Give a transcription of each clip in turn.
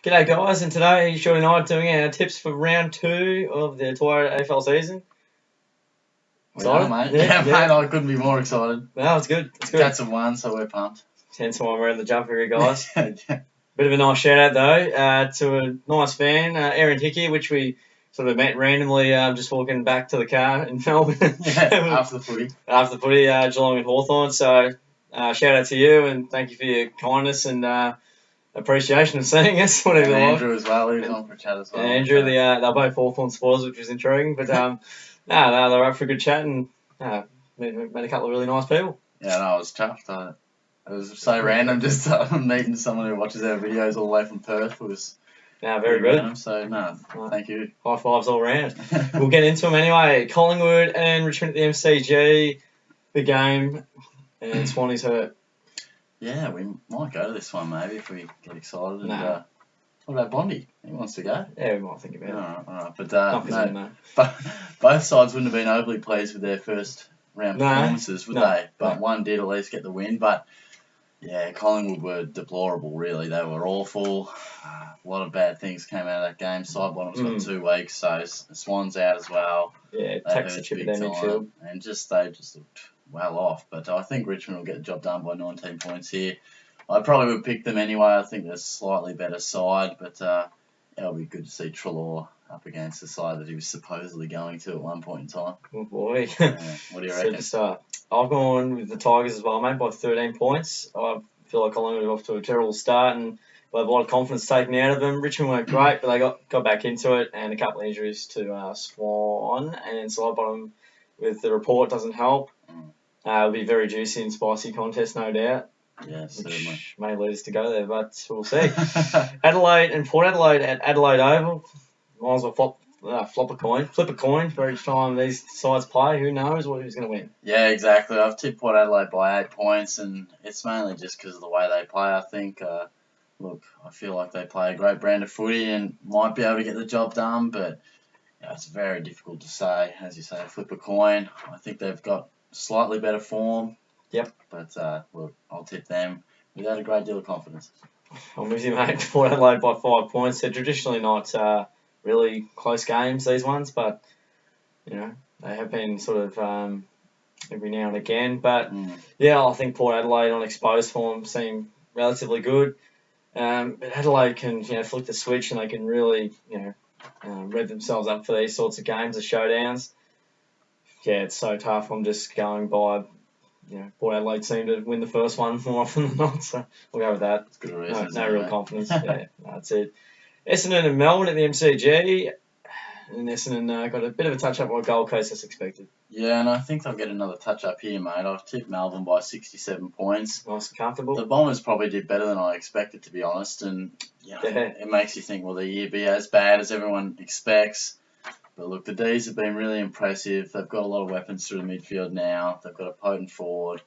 G'day guys, and today Shorty and I are doing our tips for round 2 of the Toyota AFL season. Excited? Mate. Yeah, mate, I couldn't be more excited. No, it's good. It's good. Cats have won, so we're pumped. Hence why I'm wearing the jumper here, guys. Yeah. Bit of a nice shout out though to a nice fan, Aaron Hickey, which we sort of met randomly just walking back to the car in Melbourne. Yeah, after the footy. After the footy, Geelong and Hawthorn. So shout out to you and thank you for your kindness and appreciation of seeing us. Whatever. And Andrew as well, he was on for a chat as well. And Andrew, they're both Hawthorn supporters, which was intriguing. But no, they're up for a good chat and met a couple of really nice people. Yeah, no, I was chuffed. It was so random, just meeting someone who watches our videos all the way from Perth was very good. Random, so, thank you. High fives all round. We'll get into them anyway. Collingwood and Richmond at the MCG. Big game. And Swanee's hurt. Yeah, we might go to this one maybe if we get excited. And, what about Bondi? He wants to go? Yeah, we might think about it. Alright. But both sides wouldn't have been overly pleased with their first round performances, would they? But one did at least get the win. But yeah, Collingwood were deplorable, really. They were awful. A lot of bad things came out of that game. Sidebottom's got 2 weeks, so Swan's out as well. Yeah, it takes a chip in their midfield. And they just looked well off. But I think Richmond will get the job done by 19 points here. I probably would pick them anyway. I think they're a slightly better side, but it'll be good to see Treloar up against the side that he was supposedly going to at one point in time. Oh boy. What do you reckon? I've gone with the Tigers as well, mate, by 13 points. I feel like Collingwood are off to a terrible start and we'll have a lot of confidence taken out of them. Richmond weren't great, but they got back into it, and a couple of injuries to Swan and Sidebottom with the report doesn't help. It'll be a very juicy and spicy contest, no doubt. Yeah, certainly. Which may lead us to go there, but we'll see. Adelaide and Port Adelaide at Adelaide Oval. Might as well flip a coin for each time these sides play. Who knows who's going to win? Yeah, exactly. I've tipped Port Adelaide by 8 points, and it's mainly just because of the way they play, I think. Look, I feel like they play a great brand of footy and might be able to get the job done, but it's very difficult to say. As you say, flip a coin. I think they've got slightly better form. Yep. But, look, I'll tip them without a great deal of confidence. I'm with you, mate. Port Adelaide by 5 points. They're traditionally not really close games, these ones, but, they have been sort of every now and again. But, I think Port Adelaide on exposed form seem relatively good. But Adelaide can, flick the switch and they can really, rev themselves up for these sorts of games, the showdowns. Yeah, it's so tough. I'm just going by... Port Adelaide seem to win the first one more often than not, so we'll go with that. That's good reason. No real confidence. That's it. Essendon and Melbourne at the MCG, and Essendon got a bit of a touch-up on Gold Coast as expected. Yeah, and I think they'll get another touch-up here, mate. I've tipped Melbourne by 67 points. Nice and comfortable. The Bombers probably did better than I expected, to be honest, and it makes you think, will the year be as bad as everyone expects? But look, the D's have been really impressive. They've got a lot of weapons through the midfield now. They've got a potent forward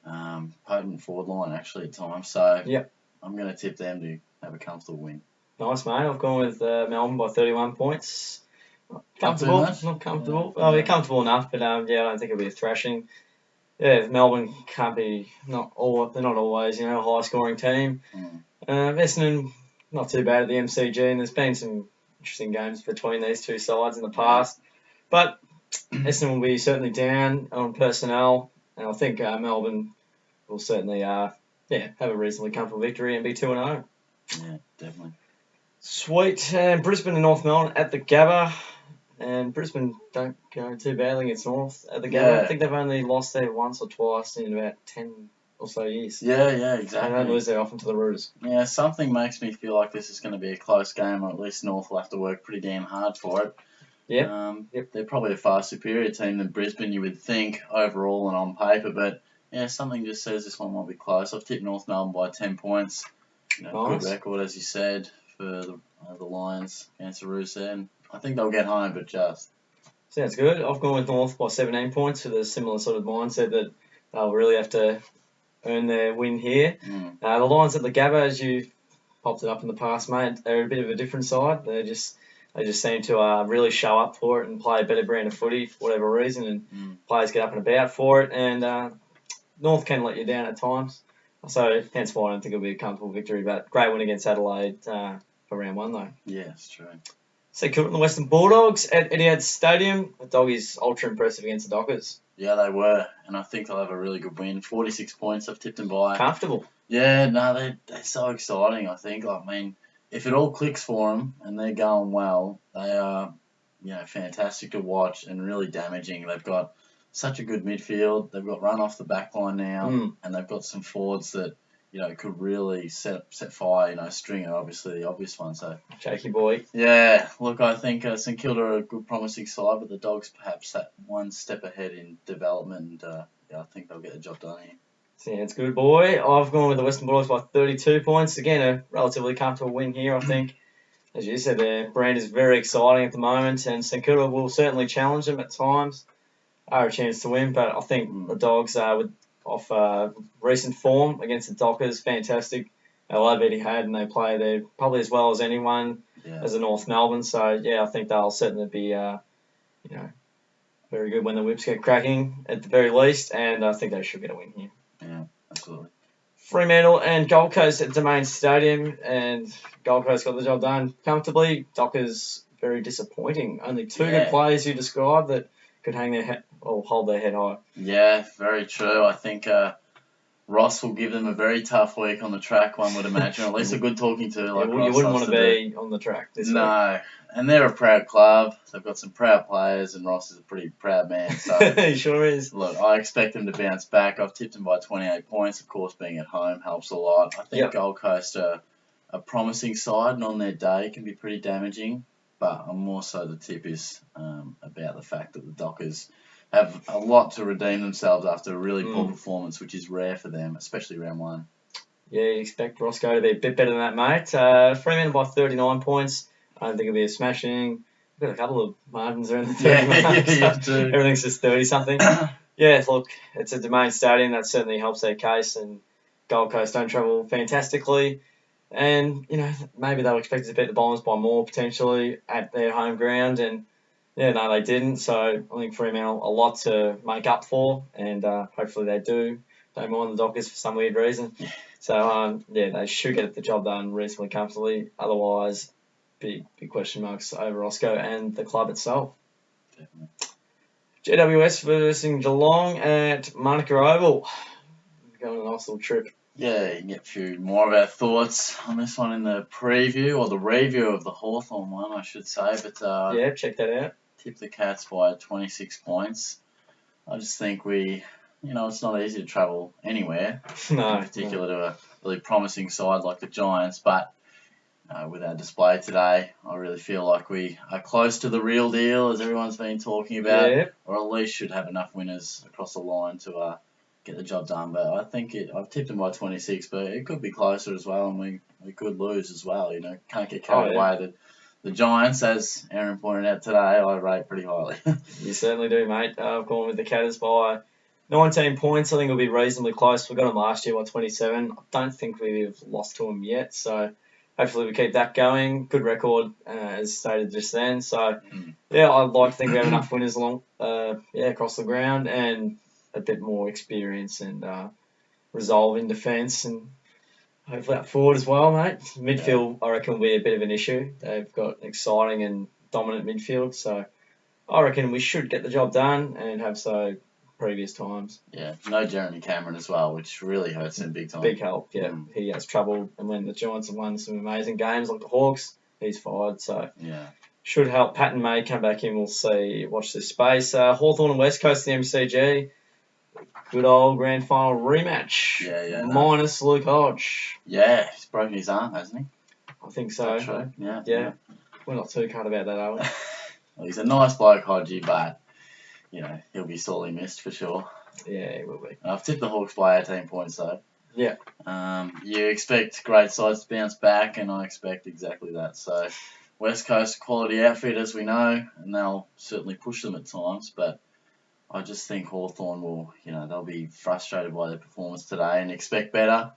line actually at times. So I'm going to tip them to have a comfortable win. Nice, mate. I've gone with Melbourne by 31 points. Comfortable, not comfortable. Yeah. They're comfortable enough, but I don't think it'll be a thrashing. Yeah, Melbourne can't be they're not always a high scoring team. Essendon not too bad at the MCG, and there's been some interesting games between these two sides in the past. But Essendon will be certainly down on personnel, and I think Melbourne will certainly have a reasonably comfortable victory and be 2-0. Yeah, definitely. Sweet. Brisbane and North Melbourne at the Gabba, and Brisbane don't go too badly against North at the Gabba. I think they've only lost there once or twice in about 10 or so years. Yeah, exactly. They don't lose there often to the Roosters. Yeah, something makes me feel like this is going to be a close game, or at least North will have to work pretty damn hard for it. They're probably a far superior team than Brisbane, you would think, overall and on paper, but something just says this one might be close. I've tipped North Melbourne by 10 points. Nice. Good record, as you said, for the Lions against the Roosters, and I think they'll get home, but just. Sounds good. I've gone with North by 17 points with a similar sort of mindset that they'll really have to earn their win here. The Lions at the Gabba, as you popped it up in the past, mate, they're a bit of a different side. They just seem to really show up for it and play a better brand of footy for whatever reason, and players get up and about for it. And North can let you down at times. So hence why I don't think it'll be a comfortable victory. But great win against Adelaide for round 1 though. Yeah, it's true. So Kilda and the Western Bulldogs at Etihad Stadium. The Doggies ultra impressive against the Dockers. Yeah, they were, and I think they'll have a really good win. 46 points, I've tipped them by. Comfortable. Yeah, no, they're so exciting, I think. I mean, if it all clicks for them and they're going well, they are, fantastic to watch and really damaging. They've got such a good midfield. They've got run off the back line now, and they've got some forwards that, could really set fire. Stringer, obviously, the obvious one. So Jakey boy. Yeah, look, I think St Kilda are a good, promising side, but the Dogs perhaps that one step ahead in development. I think they'll get the job done here. Sounds good, boy. I've gone with the Western Bulldogs by 32 points. Again, a relatively comfortable win here, I think. As you said, their brand is very exciting at the moment, and St Kilda will certainly challenge them at times. Are a chance to win, but I think the Dogs off recent form against the Dockers, fantastic. They love Etihad and they play there probably as well as anyone as the North Melbourne. So yeah, I think they'll certainly be very good when the whips get cracking at the very least, and I think they should get a win here. Yeah, absolutely. Fremantle and Gold Coast at Domain Stadium, and Gold Coast got the job done comfortably. Dockers very disappointing. Only two good players you described that could hang their head or hold their head high. Yeah, very true. I think Ross will give them a very tough week on the track, one would imagine. At least a good talking to. Like you wouldn't want to be on the track this week. No. And they're a proud club. They've got some proud players, and Ross is a pretty proud man. So he sure is. Look, I expect them to bounce back. I've tipped them by 28 points. Of course, being at home helps a lot. I think Gold Coast are a promising side, and on their day can be pretty damaging. But more so the tip is about the fact that the Dockers have a lot to redeem themselves after a really poor performance, which is rare for them, especially round 1. Yeah, you expect Roscoe to be a bit better than that, mate. Fremantle by 39 points. I don't think it'll be a smashing. We've got a couple of margins around the 30 mark, so everything's just 30-something. Yeah, look, it's a Domain Stadium. That certainly helps their case, and Gold Coast don't travel fantastically. And, maybe they'll expect to beat the Bombers by more, potentially, at their home ground. And, no, they didn't. So I think Fremantle a lot to make up for, and hopefully they do. Don't mind the Dockers for some weird reason. So, they should get the job done reasonably comfortably. Otherwise, big question marks over Roscoe and the club itself. Definitely. GWS versus Geelong at Monica Oval. Going on a nice little trip. Yeah, you can get a few more of our thoughts on this one in the preview, or the review of the Hawthorn one, I should say. But check that out. Tip the Cats by 26 points. I just think it's not easy to travel anywhere, in particular to a really promising side like the Giants, but with our display today, I really feel like we are close to the real deal, as everyone's been talking about, or at least should have enough winners across the line to get the job done. But I think I've tipped them by 26, but it could be closer as well, and we could lose as well. Can't get carried away. The Giants, as Aaron pointed out today, I rate pretty highly. You certainly do, mate. I've gone with the Catters by 19 points. I think it'll be reasonably close. We got them last year by 27. I don't think we've lost to them yet, so hopefully we keep that going. Good record, as stated just then. So, I'd like to think we have enough winners across the ground, and a bit more experience and resolve in defence, and hopefully up forward as well, mate. Midfield, I reckon, will be a bit of an issue. They've got an exciting and dominant midfield, so I reckon we should get the job done and have so previous times. Yeah, no Jeremy Cameron as well, which really hurts him big time. Big help, yeah. He has trouble, and when the Giants have won some amazing games like the Hawks, he's fired, so should help. Patton May come back in, we'll see. Watch this space. Hawthorn and West Coast, the MCG. Good old grand final rematch. Minus Luke Hodge. Yeah, he's broken his arm, hasn't he? I think so. That's true. Yeah. We're not too cut about that, are we? Well, he's a nice bloke, Hodgie, but he'll be sorely missed for sure. Yeah, he will be. I've tipped the Hawks by 18 points though. Yeah. You expect great sides to bounce back, and I expect exactly that. So, West Coast quality outfit, as we know, and they'll certainly push them at times, but I just think Hawthorn will, they'll be frustrated by their performance today and expect better.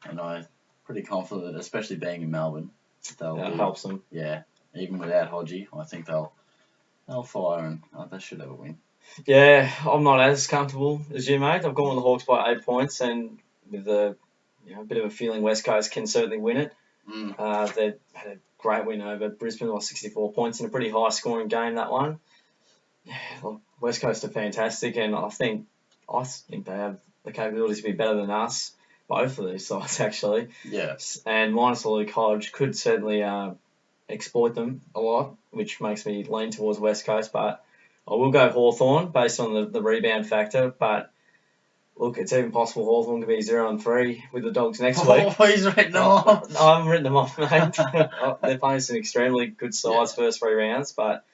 And I'm pretty confident, especially being in Melbourne, that helps them. Yeah, even without Hodgie, I think they'll fire, and they should have a win. Yeah, I'm not as comfortable as you, mate. I've gone with the Hawks by 8 points, and with the a bit of a feeling West Coast can certainly win it. They had a great win over Brisbane by 64 points in a pretty high-scoring game, that one. Yeah, look, West Coast are fantastic, and I think they have the capability to be better than us, both of these sides, actually. Yes. And minus Luke Hodge could certainly exploit them a lot, which makes me lean towards West Coast, but I will go Hawthorn based on the rebound factor, but look, it's even possible Hawthorn could be 0-3 with the Dogs next week. Oh, he's written them off. No, I haven't written them off, mate. They're playing some extremely good sides first 3 rounds, but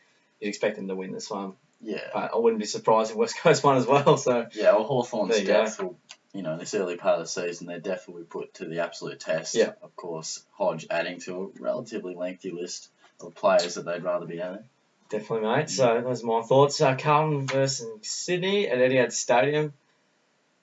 you'd expect them to win this one. Yeah. But I wouldn't be surprised if West Coast won as well. So yeah, well, Hawthorn's depth will, this early part of the season, they're definitely put to the absolute test. Yeah. Of course, Hodge adding to a relatively lengthy list of players that they'd rather be adding. Definitely, mate. So those are my thoughts. Carlton versus Sydney at Etihad Stadium.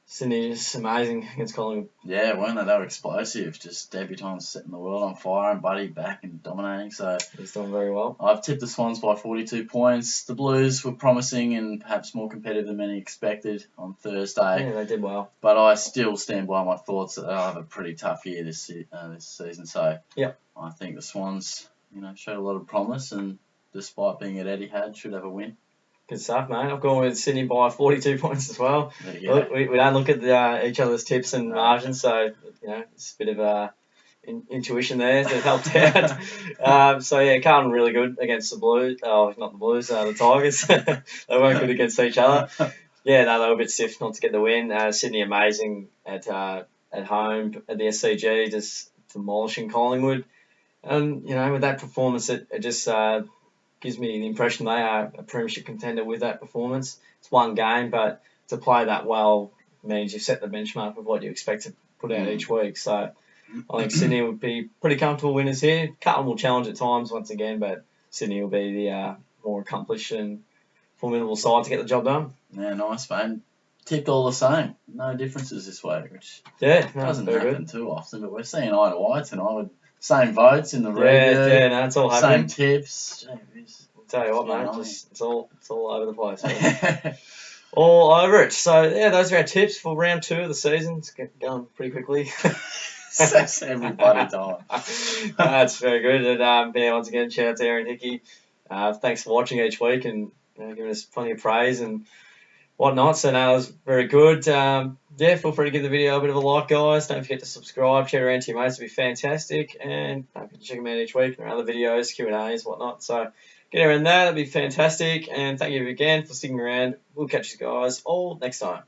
Sydney is amazing against Collingwood. Yeah, weren't they? They were explosive. Just debutants setting the world on fire and Buddy back and dominating. So he's doing very well. I've tipped the Swans by 42 points. The Blues were promising and perhaps more competitive than many expected on Thursday. Yeah, they did well. But I still stand by my thoughts that they'll have a pretty tough year this season. So I think the Swans, showed a lot of promise, and despite being at Etihad, should have a win. Good stuff, mate. I've gone with Sydney by 42 points as well. Look, we don't look at each other's tips and margins, so it's a bit of intuition there that helped out. Carlton really good against the Blues. Oh, not the Blues, the Tigers. They weren't good against each other. They were a bit stiff not to get the win. Sydney amazing at home at the SCG, just demolishing Collingwood. And with that performance, it just gives me the impression they are a premiership contender with that performance. It's one game, but to play that well means you've set the benchmark of what you expect to put out each week. So I think Sydney would be pretty comfortable winners here. Carlton will challenge at times once again, but Sydney will be the more accomplished and formidable side to get the job done. Yeah, nice, mate. Tipped all the same. No differences this week, which doesn't happen too often, but we're seeing eye to eye tonight. Same votes in the review. It's all happening. Same tips. I'll tell you what, mate, it's all over the place. All over it. So, those are our tips for round 2 of the season. It's going pretty quickly. Says everybody time. That's very good. And once again, shout out to Aaron Hickey. Thanks for watching each week and giving us plenty of praise and whatnot. So, that was very good. Feel free to give the video a bit of a like, guys. Don't forget to subscribe, share it around to your mates. It'd be fantastic. And don't forget to check them out each week and our other videos, Q&As, whatnot. So get around that. That'd be fantastic. And thank you again for sticking around. We'll catch you guys all next time.